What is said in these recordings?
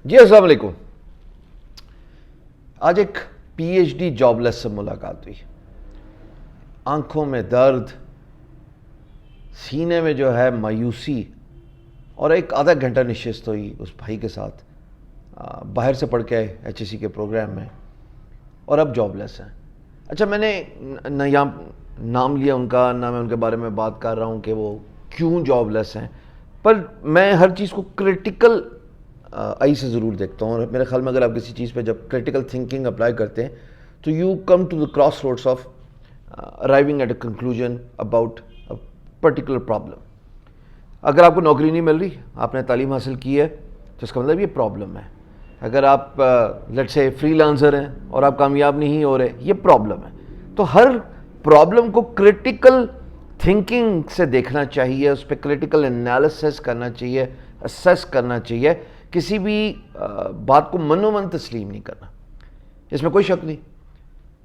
جی السلام علیکم. آج ایک پی ایچ ڈی جابلیس سے ملاقات ہوئی. آنکھوں میں درد, سینے میں جو ہے مایوسی, اور ایک آدھا گھنٹہ نشست ہوئی اس بھائی کے ساتھ. باہر سے پڑھ کے آئے ایچ ای سی کے پروگرام میں, اور اب جابلیس ہیں. اچھا, میں نے نہ یہاں نام لیا ان کا, نہ میں ان کے بارے میں بات کر رہا ہوں کہ وہ کیوں جابلیس ہیں, پر میں ہر چیز کو کریٹیکل آئی سے ضرور دیکھتا ہوں. اور میرے خیال میں اگر آپ کسی چیز پہ جب کریٹیکل تھنکنگ اپلائی کرتے ہیں تو you come to the crossroads of arriving at a conclusion about a particular problem. اگر آپ کو نوکری نہیں مل رہی, آپ نے تعلیم حاصل کی ہے, تو اس کا مطلب یہ پرابلم ہے. اگر آپ لیٹ سے فری لانسر ہیں اور آپ کامیاب نہیں ہو رہے, یہ پرابلم ہے. تو ہر پرابلم کو کریٹیکل تھنکنگ سے دیکھنا چاہیے, اس پہ کریٹیکل انالیسس کرنا چاہیے, اسیس کرنا چاہیے. کسی بھی بات کو من و من تسلیم نہیں کرنا. اس میں کوئی شک نہیں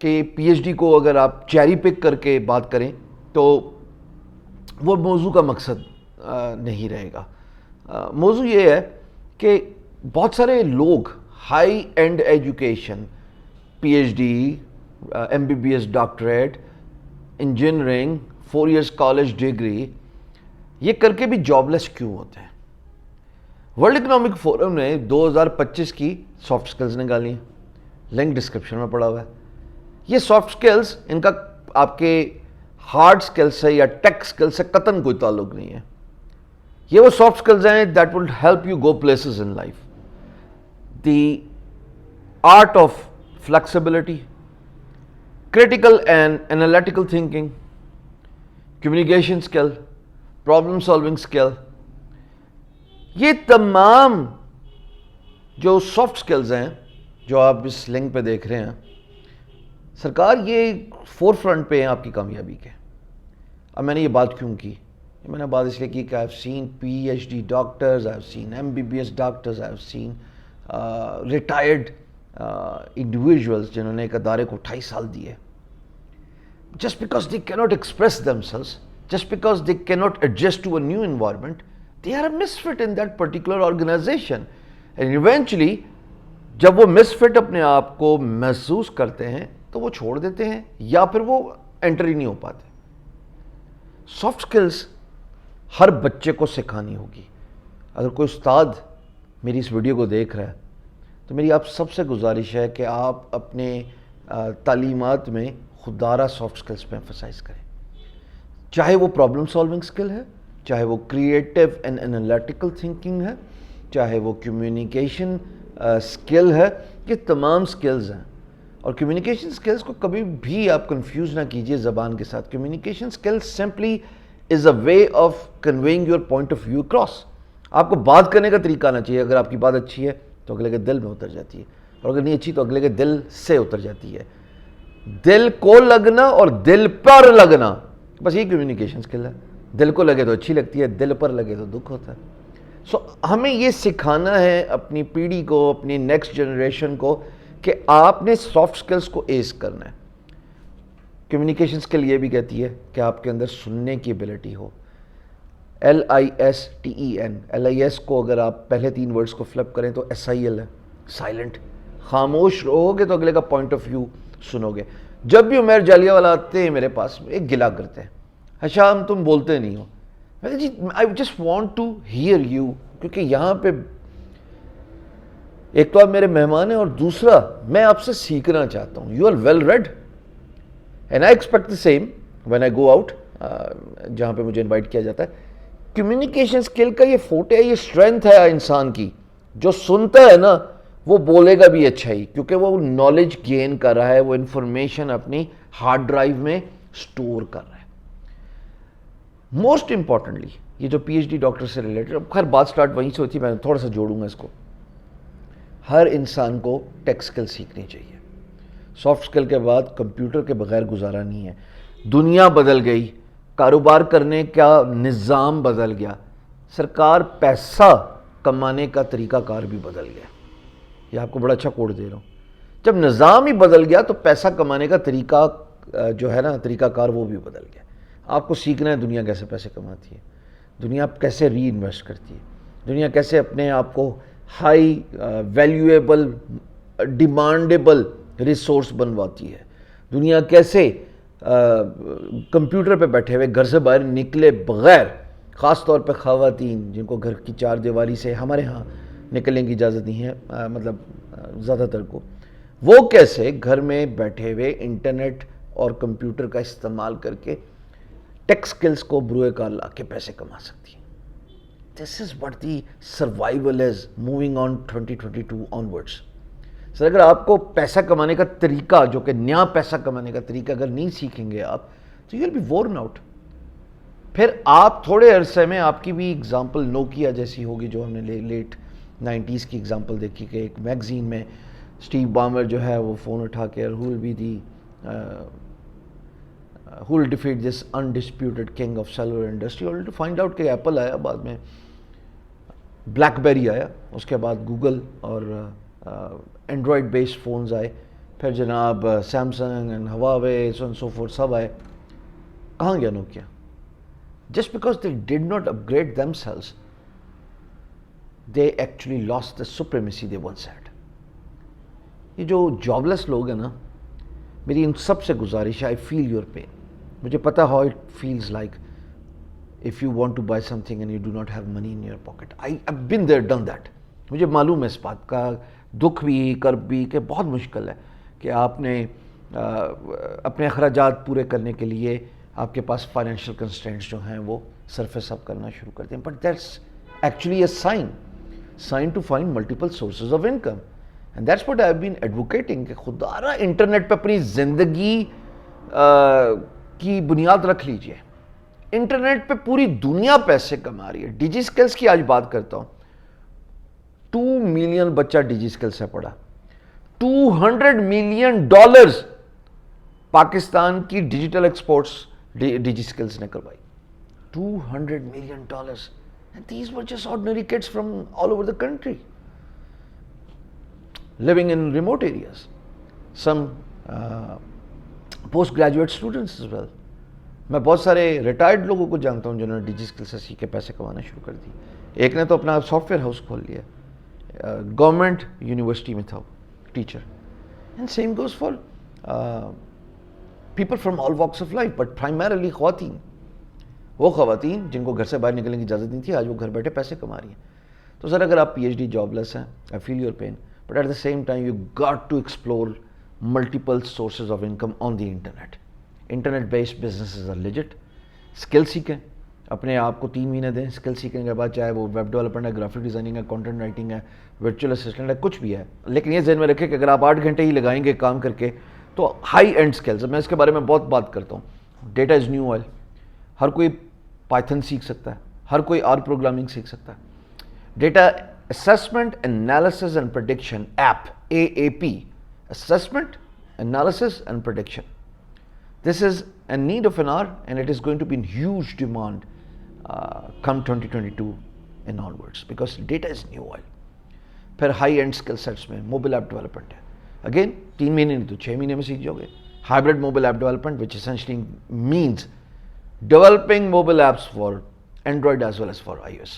کہ پی ایچ ڈی کو اگر آپ چیری پک کر کے بات کریں تو وہ موضوع کا مقصد نہیں رہے گا. موضوع یہ ہے کہ بہت سارے لوگ high end education, P H D, M B B S doctorate, engineering, 4 years college degree, یہ کر کے بھی جابلیس کیوں ہوتے ہیں؟ ورلڈ اکنامک فورم نے 2025 کی سافٹ سکلز نکالی ہیں, لنک ڈسکرپشن میں پڑا ہوا ہے. یہ سافٹ سکلز, ان کا آپ کے ہارڈ سکل سے یا ٹیک سکل سے قطعاً کوئی تعلق نہیں ہے. یہ وہ سافٹ سکلز ہیں that will help you go places in life. The art of flexibility, critical and analytical thinking, communication skill, problem solving skill, یہ تمام جو سافٹ سکلز ہیں جو آپ اس لنک پہ دیکھ رہے ہیں, سرکار یہ فور فرنٹ پہ ہیں آپ کی کامیابی کے. اب میں نے یہ بات کیوں کی؟ میں نے بات اس لیے کی کہ I have seen P H D doctors, I have seen M B B S doctors, I have seen retired individuals جنہوں نے ایک ادارے کو 28 سال دیے. Just because they can not express themselves, just because they can not adjust to a new environment, they are a misfit in that particular organization. And eventually جب وہ misfit اپنے آپ کو محسوس کرتے ہیں تو وہ چھوڑ دیتے ہیں یا پھر وہ انٹر ہی نہیں ہو پاتے. سافٹ سکلز ہر بچے کو سکھانی ہوگی. اگر کوئی استاد میری اس ویڈیو کو دیکھ رہا ہے تو میری آپ سب سے گزارش ہے کہ آپ اپنے تعلیمات میں خوددارہ سافٹ سکلز پہ ایمفسائز کریں. چاہے وہ پرابلم سالونگ سکل ہے, چاہے وہ کریٹیو اینڈ انالیٹیکل تھنکنگ ہے, چاہے وہ کمیونیکیشن اسکل ہے, یہ تمام سکلز ہیں. اور کمیونیکیشن سکلز کو کبھی بھی آپ کنفیوز نہ کیجئے زبان کے ساتھ. Communication skill simply is a way of conveying your point of view across. آپ کو بات کرنے کا طریقہ آنا چاہیے. اگر آپ کی بات اچھی ہے تو اگلے کے دل میں اتر جاتی ہے, اور اگر نہیں اچھی تو اگلے کے دل سے اتر جاتی ہے. دل کو لگنا اور دل پر لگنا, بس یہ کمیونیکیشن سکل ہے. دل کو لگے تو اچھی لگتی ہے, دل پر لگے تو دکھ ہوتا ہے. سو ہمیں یہ سکھانا ہے اپنی پیڑھی کو, اپنی نیکسٹ جنریشن کو, کہ آپ نے سافٹ سکلز کو ایس کرنا ہے. کمیونیکیشن سکل یہ بھی کہتی ہے کہ آپ کے اندر سننے کی ایبلٹی ہو. LISTEN, LIS کو اگر آپ پہلے 3 ورڈز کو فلپ کریں تو SIL ہے, سائلنٹ. خاموش رہو گے تو اگلے کا پوائنٹ آف ویو سنو گے. جب بھی عمیر جالیہ والا آتے ہیں میرے پاس, ایک گلا کرتے ہیں, شام تم بولتے نہیں ہو. میں کہا جی I just want to hear you, کیونکہ یہاں پہ ایک تو آپ میرے مہمان ہیں اور دوسرا میں آپ سے سیکھنا چاہتا ہوں. You are well read and I expect the same when I go out, جہاں پہ مجھے انوائٹ کیا جاتا ہے. کمیونیکیشن اسکل کا یہ فوٹے ہے, یہ اسٹرینتھ ہے انسان کی. جو سنتا ہے نا وہ بولے گا بھی اچھا ہی, کیونکہ وہ نالج گین کر رہا ہے, وہ انفارمیشن اپنی ہارڈ ڈرائیو میں اسٹور کر رہا ہے. موسٹ امپورٹنٹلی یہ جو پی ایچ ڈی ڈاکٹر سے ریلیٹڈ, خیر بات سٹارٹ وہیں سے ہوتی ہے, میں تھوڑا سا جوڑوں گا اس کو. ہر انسان کو ٹیک سکل سیکھنی چاہیے. سافٹ سکل کے بعد کمپیوٹر کے بغیر گزارا نہیں ہے. دنیا بدل گئی, کاروبار کرنے کا نظام بدل گیا, سرکار پیسہ کمانے کا طریقہ کار بھی بدل گیا. یہ آپ کو بڑا اچھا کوڈ دے رہا ہوں. جب نظام ہی بدل گیا تو پیسہ کمانے کا طریقہ جو ہے نا, طریقہ کار, وہ بھی بدل گیا. آپ کو سیکھنا ہے دنیا کیسے پیسے کماتی ہے, دنیا کیسے ری انویسٹ کرتی ہے, دنیا کیسے اپنے آپ کو ہائی ویلیویبل ڈیمانڈیبل ریسورس بنواتی ہے. دنیا کیسے کمپیوٹر پہ بیٹھے ہوئے گھر سے باہر نکلے بغیر, خاص طور پہ خواتین جن کو گھر کی چار دیواری سے ہمارے ہاں نکلنے کی اجازت نہیں ہے, مطلب زیادہ تر کو, وہ کیسے گھر میں بیٹھے ہوئے انٹرنیٹ اور کمپیوٹر کا استعمال کر کے ٹیک سکلز کو بروئے کار لا کے پیسے کما سکتی ہیں. This is what the survival is moving on 2022 onwards. Sir اگر آپ کو پیسہ کمانے کا طریقہ, جو کہ نیا پیسہ کمانے کا طریقہ اگر نہیں سیکھیں گے آپ, تو you will be worn out. پھر آپ تھوڑے عرصے میں آپ کی بھی اگزامپل نوکیا جیسی ہوگی, جو ہم نے لیٹ 90s کی اگزامپل دیکھی کہ ایک میگزین میں اسٹیو بامر جو ہے وہ فون اٹھا کے who will defeat this undisputed king of cellular industry, only to find out کہ ایپل آیا, بعد میں بلیک بیری آیا, اس کے بعد گوگل اور اینڈرائڈ بیسڈ فونز آئے, پھر جناب Samsung and Huawei so and so forth سب آئے. کہاں گیا Nokia? Just because they did not upgrade themselves, they actually lost the supremacy they once had. یہ جو جاب لیس لوگ ہیں نا, میری ان سب سے گزارش ہے, I feel your pain. مجھے پتا how it feels like if you want to buy something and you do not have money in your pocket. I've been there, done that. مجھے معلوم ہے اس بات کا دکھ بھی, کرب بھی, کہ بہت مشکل ہے کہ آپ نے اپنے اخراجات پورے کرنے کے لیے آپ کے پاس فائنینشیل کنسٹرینٹس جو ہیں وہ سرفیس اپ کرنا شروع کر دیں. But that's actually a sign to find multiple sources of income, and that's what I have been advocating کہ خدا را انٹرنیٹ پہ اپنی زندگی کی بنیاد رکھ لیجئے. انٹرنیٹ پہ پوری دنیا پیسے کما رہی ہے. ڈیجی اسکلز کی آج بات کرتا ہوں, 2 ملین بچہ ڈیجی اسکل سے پڑھا, $200 ملین پاکستان کی ڈیجیٹل ایکسپورٹس ڈیجی اسکلز نے کروائی. $200 million. And these were just ordinary kids from all over the country, living in remote areas. Some postgraduate students as well. میں بہت سارے ریٹائرڈ لوگوں کو جانتا ہوں جنہوں نے ڈیجی اسکل سے سیکھ کے پیسے کمانا شروع کر دی. ایک نے تو اپنا سافٹ ویئر ہاؤس کھول لیا, گورنمنٹ یونیورسٹی میں تھا teacher. And same goes for people from all walks of life, but primarily خواتین. وہ خواتین جن کو گھر سے باہر نکلنے کی اجازت نہیں تھی, آج وہ گھر بیٹھے پیسے کما رہی ہیں. تو سر اگر آپ پی ایچ ڈی جاب لیس ہیں, I feel your pain, but at the same time you got to explore multiple sources of income on the internet. Internet based businesses are legit. Skill سیکھیں, اپنے آپ کو 3 مہینے دیں, اسکل سیکھنے کے بعد چاہے وہ ویب ڈیولپمنٹ ہے, گرافک ڈیزائننگ ہے, کانٹینٹ رائٹنگ ہے, ورچوئل اسسٹنٹ ہے, کچھ بھی ہے. لیکن یہ ذہن میں رکھیں کہ اگر آپ 8 گھنٹے ہی لگائیں گے کام کر کے تو ہائی اینڈ اسکلز, میں اس کے بارے میں بہت بات کرتا ہوں. Data is new oil. ہر کوئی پائتھن سیکھ سکتا ہے, ہر کوئی آر پروگرامنگ سیکھ سکتا ہے. Data assessment analysis and prediction app, AAP, assessment analysis and prediction. This is a need of an hour, and it is going to be in huge demand come 2022 and onwards, because data is new oil. پھر high and skill sets میں mobile app development ہے. Again 3 مہینے نہیں تو 6 مہینے میں سیکھ جاؤ گے. Hybrid mobile app development, which essentially means developing mobile apps for Android as well as for iOS.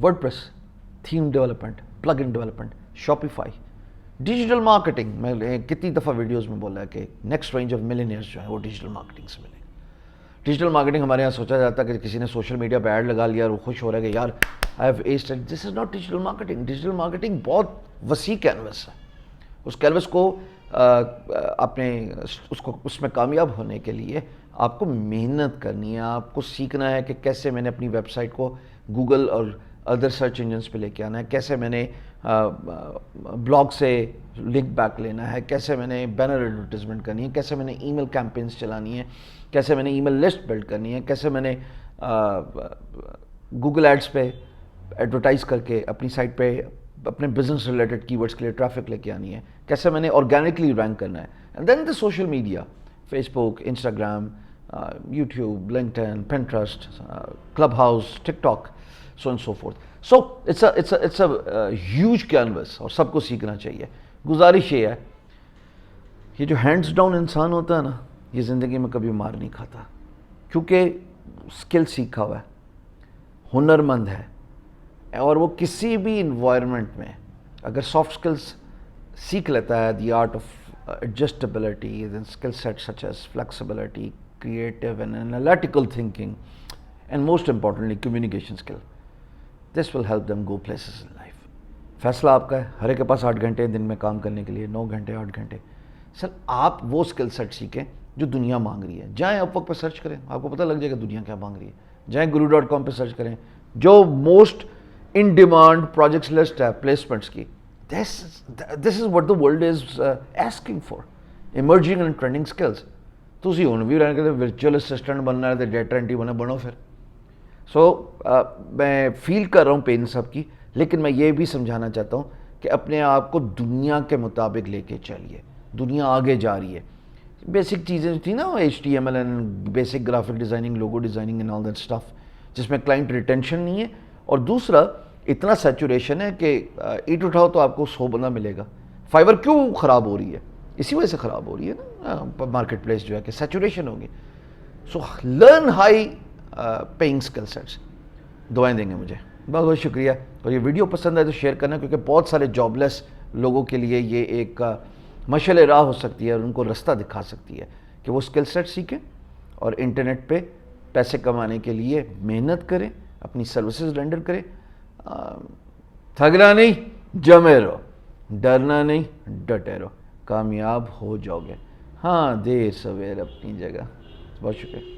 WordPress, theme development, plugin development, Shopify. Digital marketing, میں کتنی دفعہ ویڈیوز میں بولا ہے کہ نیکسٹ رینج آف ملینئرز جو ہیں وہ ڈیجیٹل مارکیٹنگ سے ملیں گے. ڈیجیٹل مارکیٹنگ ہمارے یہاں سوچا جاتا ہے کہ کسی نے سوشل میڈیا پہ ایڈ لگا لیا اور وہ خوش ہو رہا ہے کہ یار I have aced. This is not digital marketing. Digital marketing بہت وسیع کینوس ہے. اس کینوس کو اپنے اس میں کامیاب ہونے کے لیے آپ کو محنت کرنی ہے, آپ کو سیکھنا ہے کہ کیسے میں نے اپنی ویب سائٹ کو گوگل اور ادر سرچ انجنس پہ لے کے آنا ہے, کیسے میں نے بلاگ سے لنک بیک لینا ہے, کیسے میں نے بینر ایڈورٹیزمنٹ کرنی ہے, کیسے میں نے ای میل کیمپینز چلانی ہے, کیسے میں نے ای میل لسٹ بلڈ کرنی ہے, کیسے میں نے گوگل ایڈس پہ ایڈورٹائز کر کے اپنی سائٹ پہ اپنے بزنس ریلیٹڈ کی ورڈس کے لیے ٹریفک لے کے آنی ہے, کیسے میں نے آرگینکلی رینک کرنا ہے. And then the social media, Facebook, Instagram, YouTube, LinkedIn, Pinterest, Clubhouse, TikTok, so and so forth. So it's a huge canvas اور سب کو سیکھنا چاہیے. گزارش یہ ہے, یہ جو ہینڈز ڈاؤن انسان ہوتا ہے نا, یہ زندگی میں کبھی مار نہیں کھاتا, کیونکہ اسکل سیکھا ہوا ہے, ہنر مند ہے, اور وہ کسی بھی انوائرمنٹ میں اگر سافٹ اسکلس سیکھ لیتا ہے, the art of adjustability, skill set such as flexibility, creative and analytical thinking, and most importantly communication skill, this will help them go places in life. فیصلہ آپ کا ہے, ہر ایک کے پاس 8 گھنٹے دن میں کام کرنے کے لیے, 9 گھنٹے 8 گھنٹے. سر آپ وہ اسکل سیٹ سیکھیں جو دنیا مانگ رہی ہے. جائیں اپ ورک پہ سرچ کریں, آپ کو پتہ لگ جائے گا دنیا کیا مانگ رہی ہے. جائیں guru.com پہ سرچ کریں, جو most in demand projects list ہے پلیسمنٹس کی, this is what the world is asking for, emerging and trending skills. تسی ہن بھی رہنے کے ورچوئل اسسٹنٹ بننا ہے, ڈیٹا انٹری بنو پھر. سو میں فیل کر رہا ہوں پین سب کی, لیکن میں یہ بھی سمجھانا چاہتا ہوں کہ اپنے آپ کو دنیا کے مطابق لے کے چلیے. دنیا آگے جا رہی ہے. بیسک چیزیں تھیں نا, HTML and basic graphic designing, logo designing and all that stuff, جس میں کلائنٹ ریٹینشن نہیں ہے, اور دوسرا اتنا سیچوریشن ہے کہ اینٹ اٹھاؤ تو آپ کو 100 بندہ ملے گا. فائبر کیوں خراب ہو رہی ہے؟ اسی وجہ سے خراب ہو رہی ہے نا, مارکیٹ پلیس جو ہے کہ سیچوریشن ہوگی. So learn high paying skill sets. دعائیں دیں گے مجھے. بہت بہت شکریہ. اور یہ ویڈیو پسند ہے تو شیئر کرنا, کیونکہ بہت سارے جاب لیس لوگوں کے لیے یہ ایک مشعل راہ ہو سکتی ہے, اور ان کو رستہ دکھا سکتی ہے کہ وہ اسکل سیٹ سیکھیں اور انٹرنیٹ پہ پیسے کمانے کے لیے محنت کریں, اپنی سروسز رینڈر کریں. تھکنا نہیں, جمے رہو, ڈرنا نہیں, ڈٹے رہو, کامیاب ہو جاؤ گے. ہاں, دیر سویر اپنی جگہ. بہت شکریہ.